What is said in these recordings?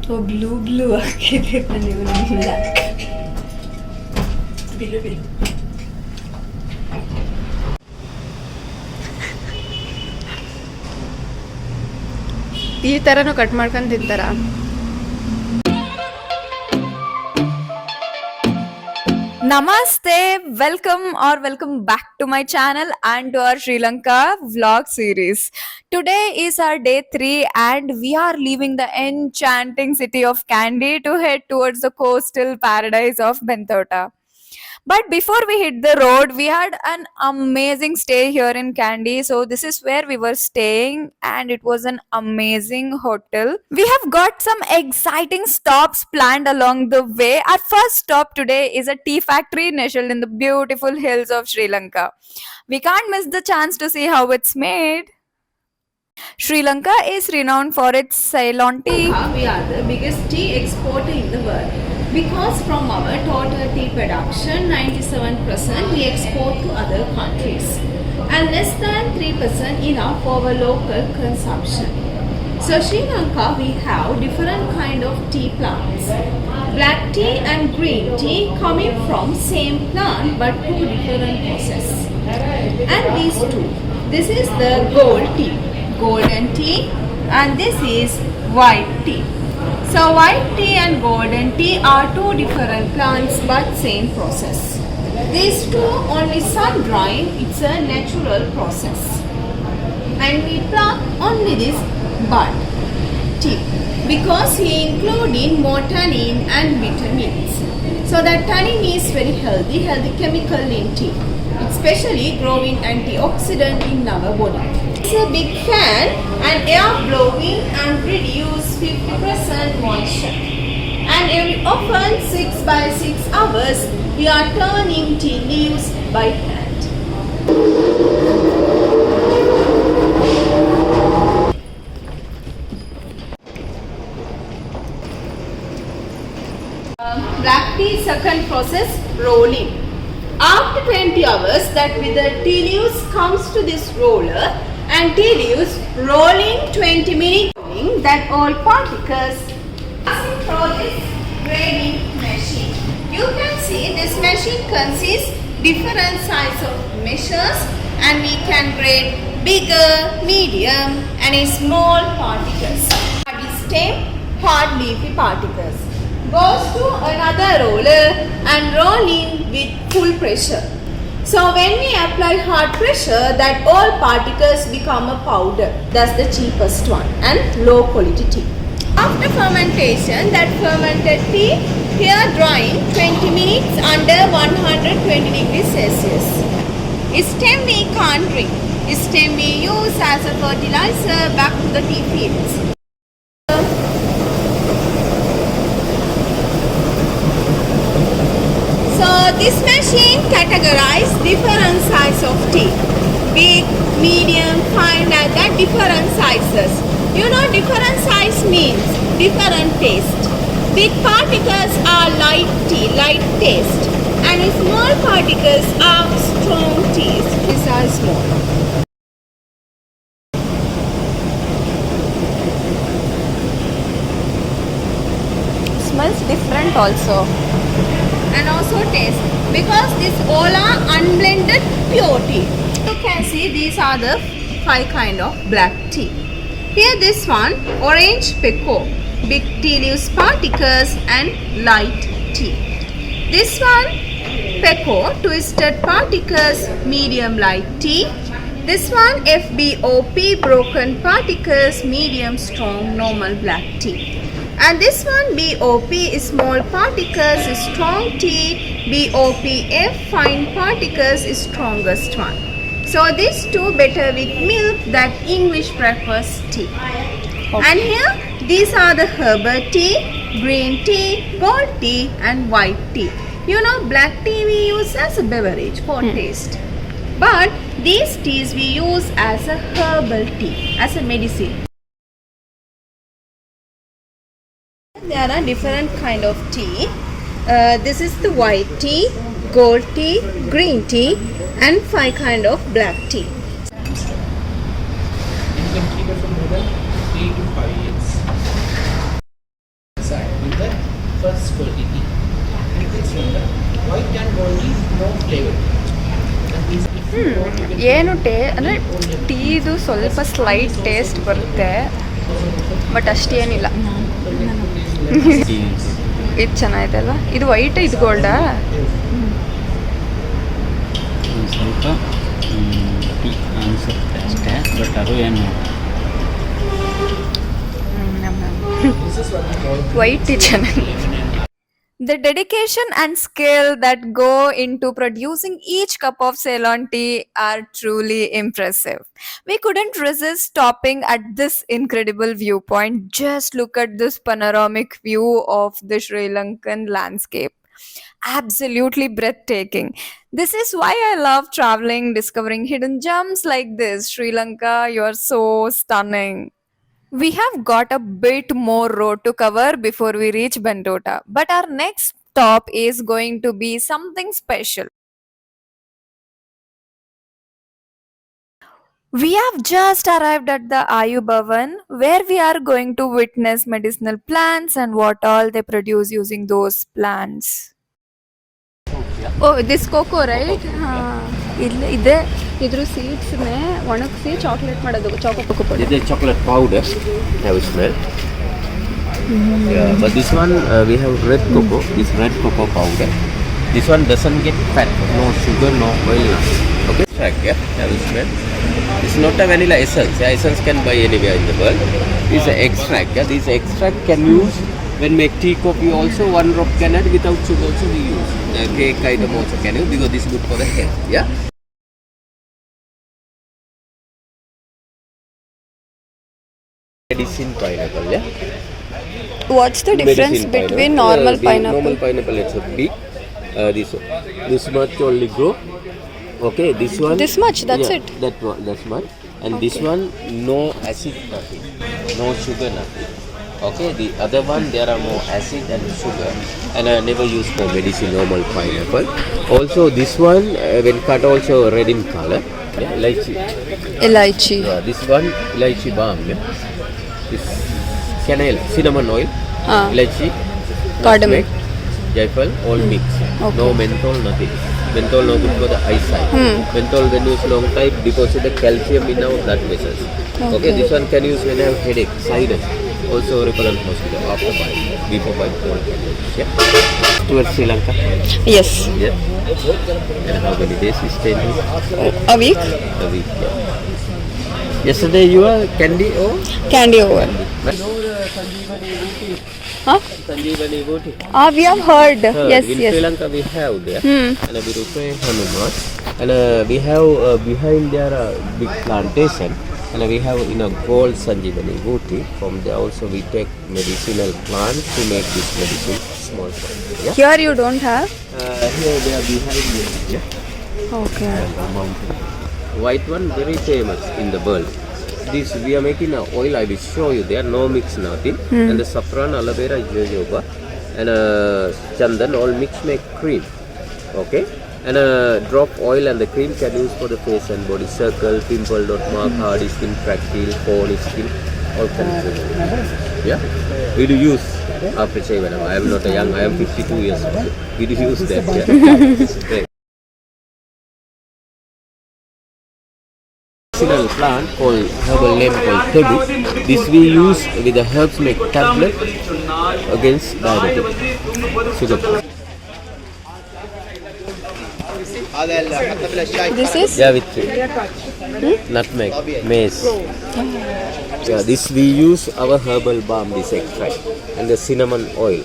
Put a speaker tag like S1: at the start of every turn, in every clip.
S1: तो blue आके अपने black. Blue. ಈ ಥರನೂ ಕಟ್ ಮಾಡ್ಕೊಂಡು ತಿಂತಾರ. Namaste, welcome back to my channel and to our Sri Lanka vlog series. Today is our day 3 and we are leaving the enchanting city of Kandy to head towards the coastal paradise of Bentota. But before we hit the road, we had an amazing stay here in Kandy. So this is where we were staying and it was an amazing hotel. We have got some exciting stops planned along the way. Our first stop today is a tea factory nestled in the beautiful hills of Sri Lanka. We can't miss the chance to see how it's made. Sri Lanka is renowned for its Ceylon tea.
S2: We are the biggest tea exporter in the world. Because from our total tea production, 97% we export to other countries and less than 3% enough for our local consumption. So Sri Lanka we have different kind of tea plants. Black tea and green tea coming from same plant but two different process. And these two, this is the gold tea, golden tea, and this is white tea. So white tea and golden tea are two different plants but same process. These two only sun drying, it's a natural process. And we pluck only this bud tea because we include in more tannin and vitamins. So that tannin is very healthy chemical in tea. It's specially growing antioxidant in our body. It's a big fan and air blowing and reduce 50% moisture. And every often 6 by 6 hours we are turning tea leaves by hand. Black tea second process, rolling. After 20 hours that with the tea leaves comes to this roller and tea leaves rolling 20 minutes that all particles passing through this grading machine. You can see this machine consists different size of measures and we can grade bigger, medium and small particles. Hardy stem, hard leafy particles. Goes to another roller and rolling with full pressure. So when we apply hard pressure that all particles become a powder. That's the cheapest one and low quality tea. After fermentation that fermented tea here drying 20 minutes under 120 degrees Celsius. Stem we can't drink. Stem we use as a fertilizer back to the tea fields. So this machine categorizes different size of tea. Big, medium, fine and that different sizes. You know different size means different taste. Big particles are light tea, light taste. And small particles are strong taste. These are small.
S1: Smells different also.
S2: And also taste because these all are unblended pure tea. You can see these are the 5 kind of black tea. Here this one orange pekoe, big tea leaves particles and light tea. This one pekoe, twisted particles, medium light tea. This one FBOP, broken particles, medium strong normal black tea. And this one BOP, small particles, strong tea. BOPF, fine particles, strongest one. So these two better with milk that English prefers tea. Okay. And here these are the herbal tea, green tea, gold tea and white tea. You know black tea we use as a beverage for taste. But these teas we use as a herbal tea, as a medicine. There are different kind of tea. This is the white tea, gold tea, green tea and 5 kind of black tea.
S3: You can keep it for more than 3 to 5 years. first quality. And this one, the white and gold is no flavor. And this if you want to get
S1: ಏನು ಅಂದರೆ ಟೀದು ಸ್ವಲ್ಪ slight taste ಬರುತ್ತೆ but ಅಷ್ಟೇನಿಲ್ಲ. ಇದು ಚೆನ್ನಾಗಿದೆ ಅಲ್ವಾ? ಇದು white, ಇದು ಗೋಲ್ಡಾ?
S4: ಸ್ವಲ್ಪ ಟೀ ಅನಿಸುತ್ತೆ ಅಷ್ಟೇ, ಬಟ್ ಅದು ಏನು
S1: ವೈಟ್ ಚೆನ್ನಾಗಿ. The dedication and skill that go into producing each cup of Ceylon tea are truly impressive. We couldn't resist stopping at this incredible viewpoint. Just look at this panoramic view of the Sri Lankan landscape. Absolutely breathtaking. This is why I love traveling, discovering hidden gems like this. Sri Lanka, you are so stunning. We have got a bit more road to cover before we reach Bentota, but our next stop is going to be something special. We have just arrived at the Ayubowan, where we are going to witness medicinal plants and what all they produce using those plants. Oh, this cocoa, right? ಇದೆ ಇದ್ರ ಸೀಡ್ಸ್ನೇ ಒಣಗಿಸಿ chocolate ಮಾಡೋದು, Chacko powder.
S3: This is chocolate powder. Have a smell. Yeah, but this one we have red cocoa. This red cocoa powder. This one doesn't get fat, no sugar, no oil, nothing. Okay, extract. Yeah, have a smell. It's not a vanilla essence. Yeah, essence can buy anywhere in the world. It's an extract. Yeah, this extract can use when make tea, coffee also. One drop can add, without sugar also we use. The cake item also can use because this is good for the health. Yeah. Medicine pineapple, yeah.
S1: What's the difference
S3: Medicine
S1: between
S3: pineapple.
S1: normal pineapple?
S3: Normal pineapple, it's a big. This much only grow. Okay, this one.
S1: This much, that's
S3: yeah,
S1: it?
S3: That's much. And this one, no acid, nothing. No sugar, nothing. Okay, the other one, there are more acid and sugar. And I never use for medicine normal pineapple. Also, this one, when cut, also red in color. Yeah, lychee.
S1: Elaichi.
S3: Yeah, this one, lychee balm. Yeah. This cannelle, cinnamon oil, lychee,
S1: Cardamom.
S3: nutmeg, jaifal, all mix.
S1: Okay.
S3: No menthol, nothing. Menthol no good for the eyesight. Menthol when used long time deposit the calcium in our blood vessels. Okay, this one can use when I have headache, sinus. Also referral hospital after bite, before bite, all can use. Yeah. Towards Sri Lanka.
S1: Yes.
S3: Yeah. And how many days we stay here?
S1: A week?
S3: A week. Yeah. Yesterday you are Kandy or?
S1: Candy over. Huh?
S3: Sanjeevani Booty.
S1: We have heard. Yes,
S3: in
S1: yes.
S3: Sri Lanka we have there. And we repair Hanuman. And we have behind there a big plantation. And we have in a gold Sanjeevani Booty. From there also we take medicinal plants to make this medicine small plant. Yeah?
S1: Here you don't have?
S3: Here they are behind here. Yeah?
S1: Okay.
S3: Mountain. White one very famous in the world. This we are making a oil. I will show you. There no mix nothing. And the saffron, aloe vera, jojoba, and chandan all mix make cream. Okay. And drop oil and the cream can use for the face and body. Circle, pimple, dot mark, hardy skin, cracked heel, horny skin, all kinds of things. Yeah. We do use after shaving. I am not a young. I am 52 years old. We do use that. Yeah. Great. Medicinal plant called herbal name called tebu. This we use with the herbs make tablet against diabetes, sugar.
S1: This is?
S3: Yeah, with nutmeg, mace. Yeah, this we use our herbal balm, this extract, and the cinnamon oil,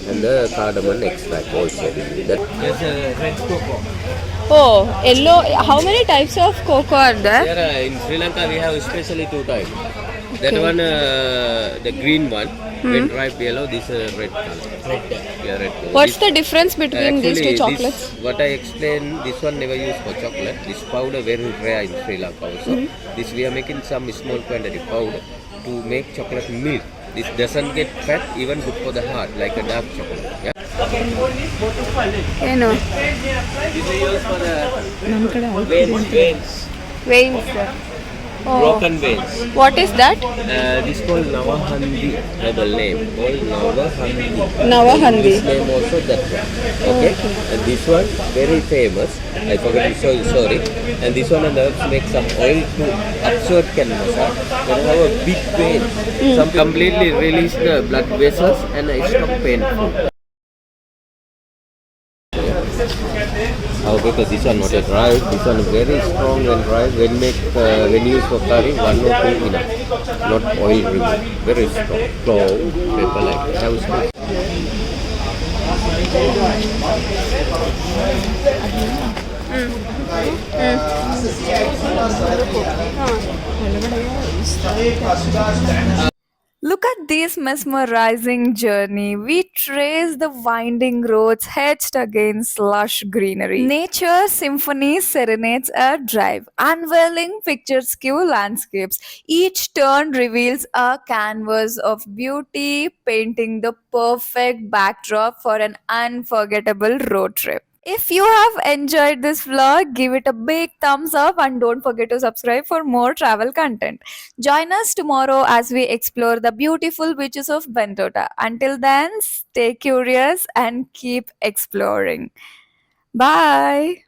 S3: and the cardamom extract also. That. There's a red cocoa.
S1: Oh, yellow. How many types of cocoa are there?
S3: There in Sri Lanka we have especially two types. That one, the green one, when ripe yellow, this red color. Red. Yeah, red color.
S1: What's the difference between these two chocolates?
S3: What I explained, this one never used for chocolate. This powder very rare in Sri Lanka also. This we are making some small quantity powder to make chocolate milk. This doesn't get fat, even good for the heart, like a dark chocolate. Yeah.
S1: ಏನು?
S3: This is used for the veins.
S1: Veins.
S3: broken veins.
S1: What is that?
S3: This called Navahandi herbal name. Called Navahandi.
S1: Navahandi.
S3: This name also that one. Okay. And this one very famous. I forgot to show you. Sorry. And this one and herbs make some oil to absorb canvasa. When you have a big vein, some completely release the blood vessels and stop painful. Oh, because this one not a dry, this one very strong when dry. When used for curry, 1 or 2 enough. Not oil remove. Very strong. Clove, pepper like have spice.
S1: Look at this mesmerizing journey. We trace the winding roads hedged against lush greenery. Nature's symphony serenades our drive, unveiling picturesque landscapes. Each turn reveals a canvas of beauty, painting the perfect backdrop for an unforgettable road trip. If you have enjoyed this vlog, give it a big thumbs up and don't forget to subscribe for more travel content. Join us tomorrow as we explore the beautiful beaches of Bentota. Until then, stay curious and keep exploring. Bye.